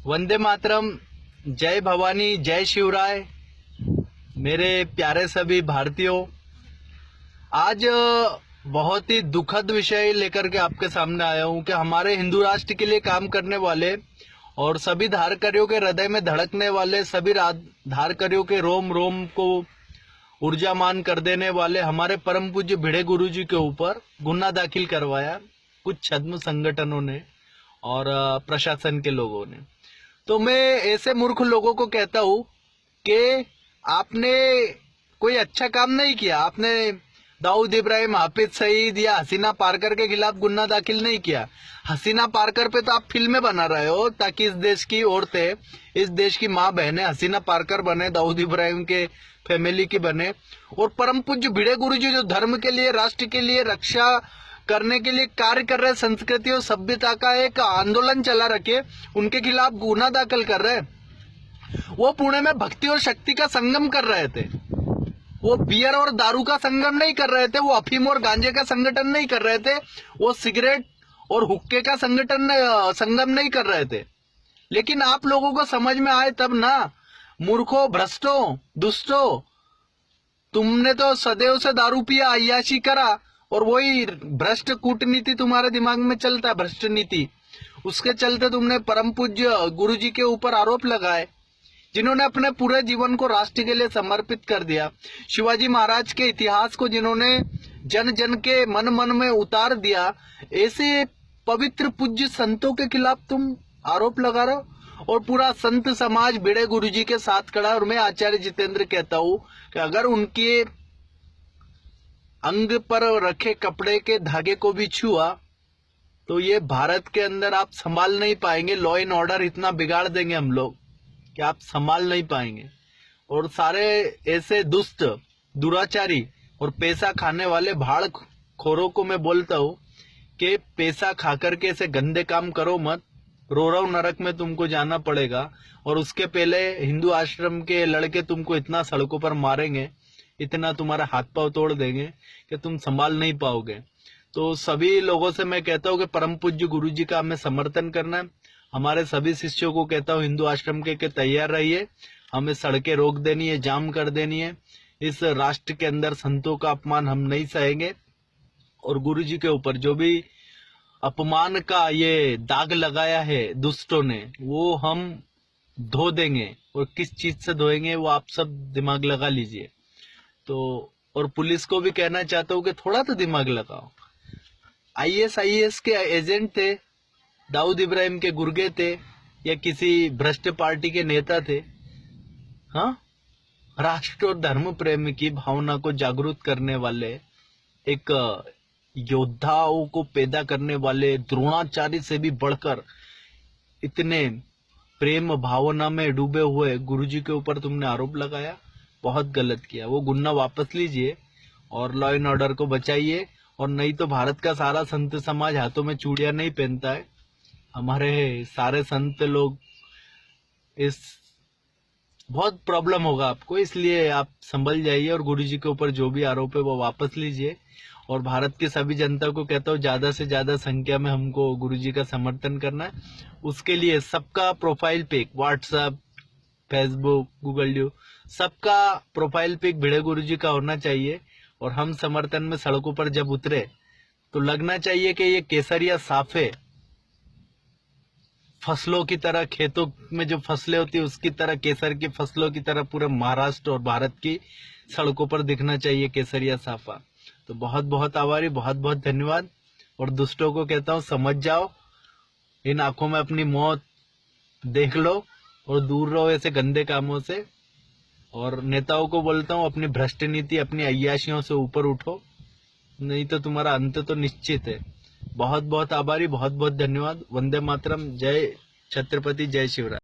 वंदे मातरम, जय भवानी, जय शिवराय। मेरे प्यारे सभी भारतीयों, आज बहुत ही दुखद विषय लेकर के आपके सामने आया हूं कि हमारे हिंदू राष्ट्र के लिए काम करने वाले और सभी धारकर्रियों के हृदय में धड़कने वाले, सभी धारकर्रियों के रोम रोम को ऊर्जामान कर देने वाले हमारे परम पूज्य भिड़े गुरु जी के ऊपर गुना दाखिल करवाया कुछ छद्म संगठनों ने और प्रशासन के लोगों ने। तो मैं ऐसे मूर्ख लोगों को कहता हूं कि आपने कोई अच्छा काम नहीं किया। आपने दाऊद इब्राहिम, हाफिज सईद या हसीना पारकर के खिलाफ गुना दाखिल नहीं किया। हसीना पारकर पे तो आप फिल्में बना रहे हो ताकि इस देश की औरतें, इस देश की माँ बहनें हसीना पारकर बने, दाऊद इब्राहिम के फैमिली की बने। और परम पूज्य भिड़े गुरु जी जो धर्म के लिए, राष्ट्र के लिए, रक्षा करने के लिए कार्य कर रहे, संस्कृति और सभ्यता का एक आंदोलन चला रखे, उनके खिलाफ गुना दाखिल कर रहे। वो पुणे में भक्ति और शक्ति का संगम कर रहे थे। वो बियर और दारू का संगम नहीं कर रहे थे, वो अफीम और गांजे का संगठन नहीं कर रहे थे, वो सिगरेट और हुक्के का संगम नहीं कर रहे थे। लेकिन आप लोगों को समझ में आए तब ना। मूर्खों, भ्रष्टों, दुष्टों, तुमने तो सदैव से दारू पिया, अय्याशी करा और वही भ्रष्ट कूटनीति तुम्हारे दिमाग में चलता है, भ्रष्ट नीति। उसके चलते तुमने परम पूज्य गुरु जी के ऊपर आरोप लगाए, जिन्होंने अपने पूरे जीवन को राष्ट्र के लिए समर्पित कर दिया। शिवाजी महाराज के इतिहास को जिन्होंने जन जन के मन मन में उतार दिया, ऐसे पवित्र पूज्य संतों के खिलाफ तुम आरोप लगा रहे हो। और पूरा संत समाज भिड़े गुरु जी के साथ खड़ा है। और मैं आचार्य जितेंद्र कहता हूं कि अगर उनके अंग पर रखे कपड़े के धागे को भी छुआ तो ये भारत के अंदर आप संभाल नहीं पाएंगे। लॉ एंड ऑर्डर इतना बिगाड़ देंगे हम लोग कि आप संभाल नहीं पाएंगे। और सारे ऐसे दुष्ट, दुराचारी और पैसा खाने वाले भाड़ खोरों को मैं बोलता हूं कि पैसा खाकर के ऐसे गंदे काम करो मत। रोरव नरक में तुमको जाना पड़ेगा। और उसके पहले हिंदू आश्रम के लड़के तुमको इतना सड़कों पर मारेंगे, इतना तुम्हारा हाथ पांव तोड़ देंगे कि तुम संभाल नहीं पाओगे। तो सभी लोगों से मैं कहता हूं कि परम पूज्य गुरु जी का हमें समर्थन करना है। हमारे सभी शिष्यों को कहता हूं हिंदू आश्रम के तैयार रहिए। हमें सड़कें रोक देनी है, जाम कर देनी है। इस राष्ट्र के अंदर संतों का अपमान हम नहीं सहेंगे। और गुरु जी के ऊपर जो भी अपमान का ये दाग लगाया है दुष्टों ने, वो हम धो देंगे। और किस चीज से धोएंगे वो आप सब दिमाग लगा लीजिए। तो और पुलिस को भी कहना चाहता हूं कि थोड़ा तो दिमाग लगाओ। आईएएस के एजेंट थे, दाऊद इब्राहिम के गुर्गे थे या किसी भ्रष्ट पार्टी के नेता थे? हाँ, राष्ट्र और धर्म प्रेम की भावना को जागरूक करने वाले, एक योद्धाओं को पैदा करने वाले, द्रोणाचार्य से भी बढ़कर इतने प्रेम भावना में डूबे हुए गुरुजी के ऊपर तुमने आरोप लगाया। बहुत गलत किया। वो गुन्ना वापस लीजिए और लॉ एंड ऑर्डर को बचाइए। और नहीं तो भारत का सारा संत समाज हाथों में चूड़ियां नहीं पहनता है। हमारे सारे संत लोग इस बहुत प्रॉब्लम होगा आपको, इसलिए आप संभल जाइए और गुरुजी के ऊपर जो भी आरोप है वो वापस लीजिए। और भारत की सभी जनता को कहता हूँ ज्यादा से ज्यादा संख्या में हमको गुरुजी का समर्थन करना है। उसके लिए सबका profile pic, WhatsApp, Facebook, Google due, सबका प्रोफाइल पिक भिड़े गुरुजी का होना चाहिए। और हम समर्थन में सड़कों पर जब उतरे तो लगना चाहिए कि ये केसरिया साफे फसलों की तरह, खेतों में जो फसलें होती है उसकी तरह, केसर की फसलों की तरह पूरे महाराष्ट्र और भारत की सड़कों पर दिखना चाहिए केसरिया साफा। तो बहुत बहुत आभारी, बहुत बहुत धन्यवाद। और दुष्टों को कहता हूँ समझ जाओ, इन आंखों में अपनी मौत देख लो और दूर रहो ऐसे गंदे कामों से। और नेताओं को बोलता हूँ अपनी भ्रष्ट नीति, अपनी अय्याशियों से ऊपर उठो, नहीं तो तुम्हारा अंत तो निश्चित है। बहुत बहुत आभारी, बहुत बहुत धन्यवाद। वंदे मातरम, जय छत्रपति, जय शिवराय।